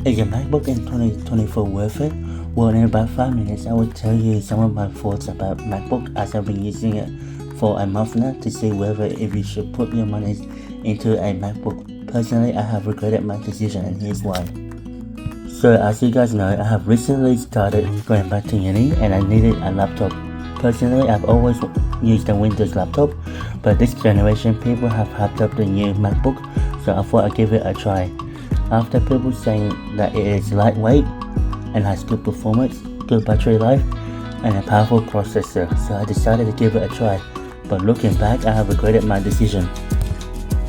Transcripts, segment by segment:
Is your MacBook in 2024 worth it? Well, in about 5 minutes, I will tell you some of my thoughts about MacBook as I've been using it for a month now to see whether if you should put your money into a MacBook. Personally, I have regretted my decision and here's why. So as you guys know, I have recently started going back to uni and I needed a laptop. Personally, I've always used a Windows laptop, but this generation people have hyped up the new MacBook, so I thought I'd give it a try. After people saying that it is lightweight and has good performance, good battery life, and a powerful processor, so I decided to give it a try. But looking back, I have regretted my decision.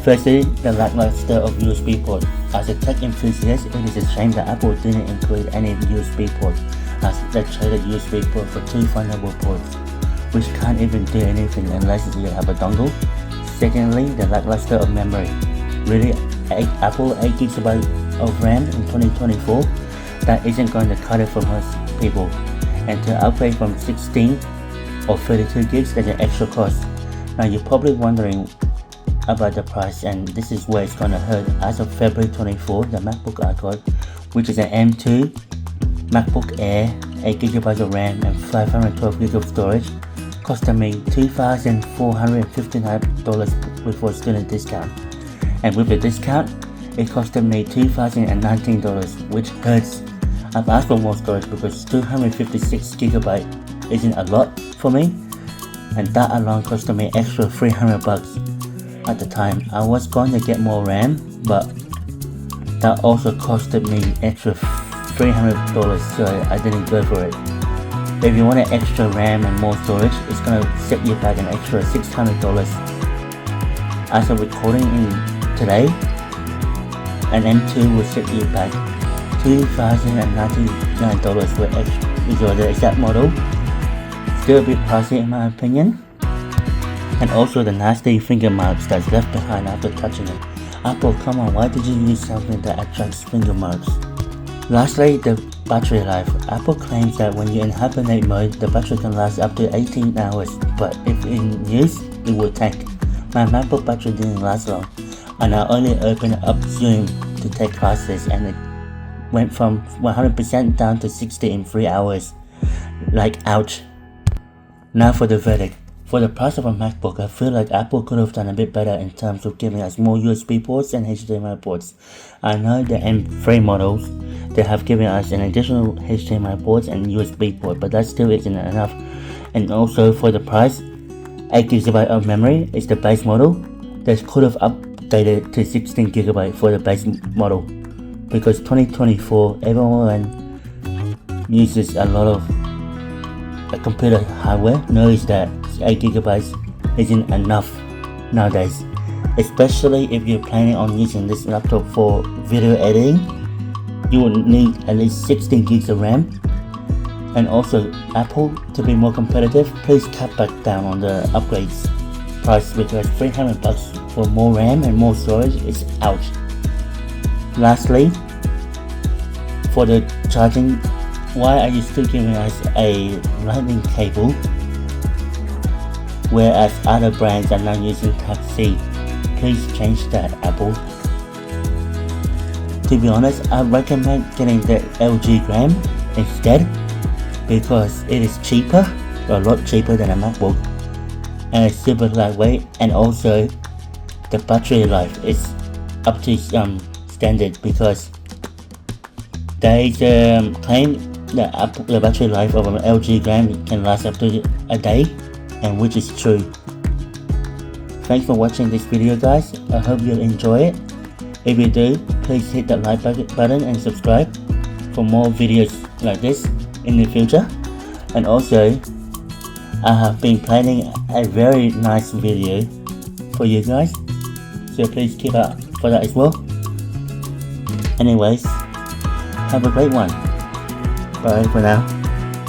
Firstly, the lackluster of USB port. As a tech enthusiast, it is a shame that Apple didn't include any USB ports, as they traded USB port for two Thunderbolt ports, which can't even do anything unless you have a dongle. Secondly, the lackluster of memory. Really, Apple 8GB of RAM in 2024? That isn't going to cut it for most people. And to upgrade from 16 or 32 gigs is an extra cost. Now you're probably wondering about the price, and this is where it's gonna hurt. As of February 24, the MacBook I got, which is an M2 MacBook Air, 8GB of RAM and 512GB of storage, costed me $2,459 before student discount. And with the discount, it costed me $2,019, which hurts. I've asked for more storage because 256GB isn't a lot for me, and that alone costed me extra $300. At the time, I was going to get more RAM, but that also costed me extra $300, so I didn't go for it. If you want an extra RAM and more storage, it's gonna set you back an extra $600. As of recording today, an M2 will set you back $2,099 for extra, which was the exact model. Still a bit pricey in my opinion. And also the nasty finger marks that's left behind after touching it. Apple, come on, why did you use something that attracts finger marks? Lastly, the battery life. Apple claims that when you're in hibernate mode, the battery can last up to 18 hours, but if in use, it will tank. My MacBook battery didn't last long, and I only opened up Zoom to take classes and it went from 100% down to 60 in 3 hours. Like, ouch. Now for the verdict. For the price of a MacBook, I feel like Apple could have done a bit better in terms of giving us more USB ports and HDMI ports. I know the M3 models, they have given us an additional HDMI ports and USB port, but that still isn't enough. And also for the price, 8GB of memory is the base model. They could have updated to 16GB for the base model, because 2024 everyone uses a lot of computer hardware, knows that 8GB isn't enough nowadays, especially if you're planning on using this laptop for video editing. You will need at least 16 gigs of RAM. And also, Apple, to be more competitive, please cut back down on the upgrades price, because $300 for more RAM and more storage is ouch. Lastly, for the charging, why are you still giving us a lightning cable, whereas other brands are now using Type-C? Please change that, Apple. To be honest, I recommend getting the LG Gram instead, because it is cheaper, a lot cheaper than a MacBook, and it's super lightweight, and also the battery life is up to standard, because there is a claim that the battery life of an LG Gram can last up to a day, and which is true. Thanks for watching this video, guys. I hope you enjoy it. If you do, please hit the like button and subscribe for more videos like this in the future. And also, I have been planning a very nice video for you guys, so please keep up for that as well. Anyways, have a great one. Bye for now.